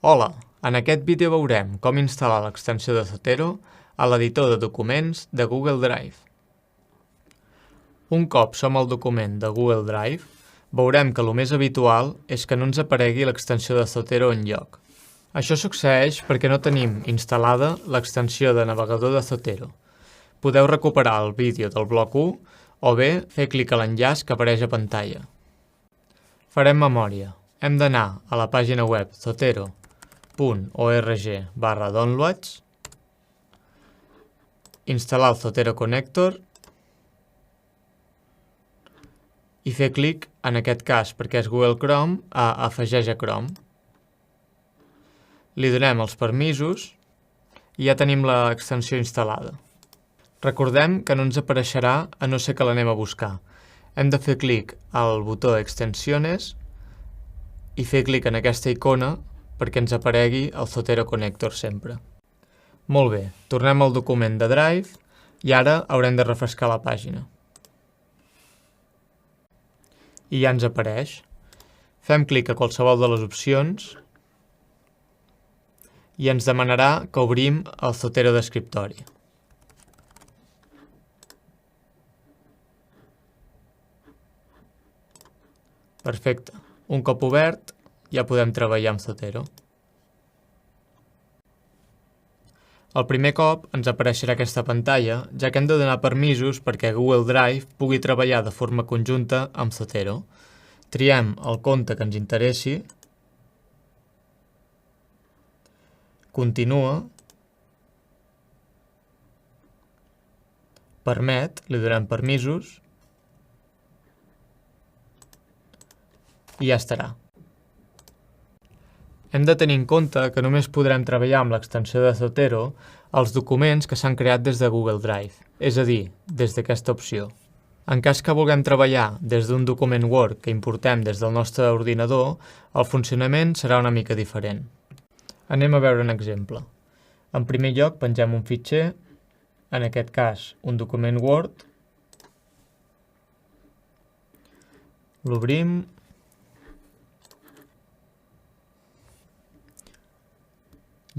Hola! En aquest vídeo veurem com instal·lar l'extensió de Zotero a l'editor de documents de Google Drive. Un cop som al document de Google Drive, veurem que el més habitual és que no ens aparegui l'extensió de Zotero enlloc. Això succeeix perquè no tenim instal·lada l'extensió de navegador de Zotero. Podeu recuperar el vídeo del bloc 1 o bé fer clic a l'enllaç que apareix a pantalla. Farem memòria. Hem d'anar a la pàgina web zotero.org/downloads, instal·lar el Zotero Connector i fer clic, en aquest cas perquè és Google Chrome, a Afegeix a Chrome. Li donem els permisos i ja tenim l'extensió instal·lada. Recordem que no ens apareixerà a no ser que l'anem a buscar. Hem de fer clic al botó Extensiones i fer clic en aquesta icona perquè ens aparegui el Zotero Connector sempre. Molt bé, tornem al document de Drive i ara haurem de refrescar la pàgina. I ja ens apareix. Fem clic a qualsevol de les opcions i ens demanarà que obrim el Zotero d'escriptori. Perfecte. Un cop obert, ja podem treballar amb Zotero. El primer cop ens apareixerà aquesta pantalla, ja que hem de donar permisos perquè Google Drive pugui treballar de forma conjunta amb Zotero. Triem el compte que ens interessi, continua, permet, li donem permisos, i ja estarà. Hem de tenir en compte que només podrem treballar amb l'extensió de Zotero els documents que s'han creat des de Google Drive, és a dir, des d'aquesta opció. En cas que vulguem treballar des d'un document Word que importem des del nostre ordinador, el funcionament serà una mica diferent. Anem a veure un exemple. En primer lloc, pengem un fitxer, en aquest cas un document Word, l'obrim,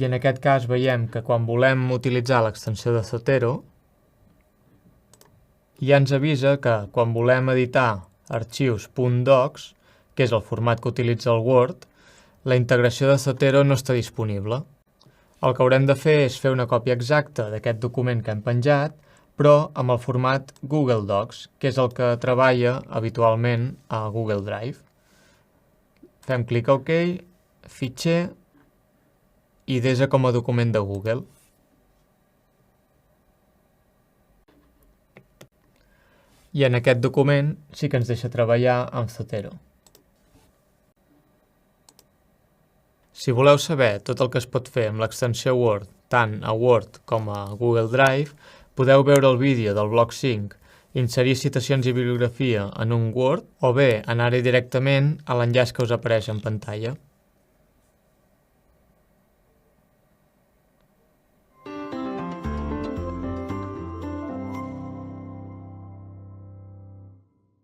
i en aquest cas veiem que quan volem utilitzar l'extensió de Zotero, ja ens avisa que quan volem editar arxius .docs, que és el format que utilitza el Word, la integració de Zotero no està disponible. El que haurem de fer és fer una còpia exacta d'aquest document que hem penjat, però amb el format Google Docs, que és el que treballa habitualment a Google Drive. Fem clic a OK, fitxer, i desa com a document de Google. I en aquest document sí que ens deixa treballar amb Zotero. Si voleu saber tot el que es pot fer amb l'extensió Word, tant a Word com a Google Drive, podeu veure el vídeo del bloc 5, inserir citacions i bibliografia en un Word, o bé anar-hi directament a l'enllaç que us apareix en pantalla.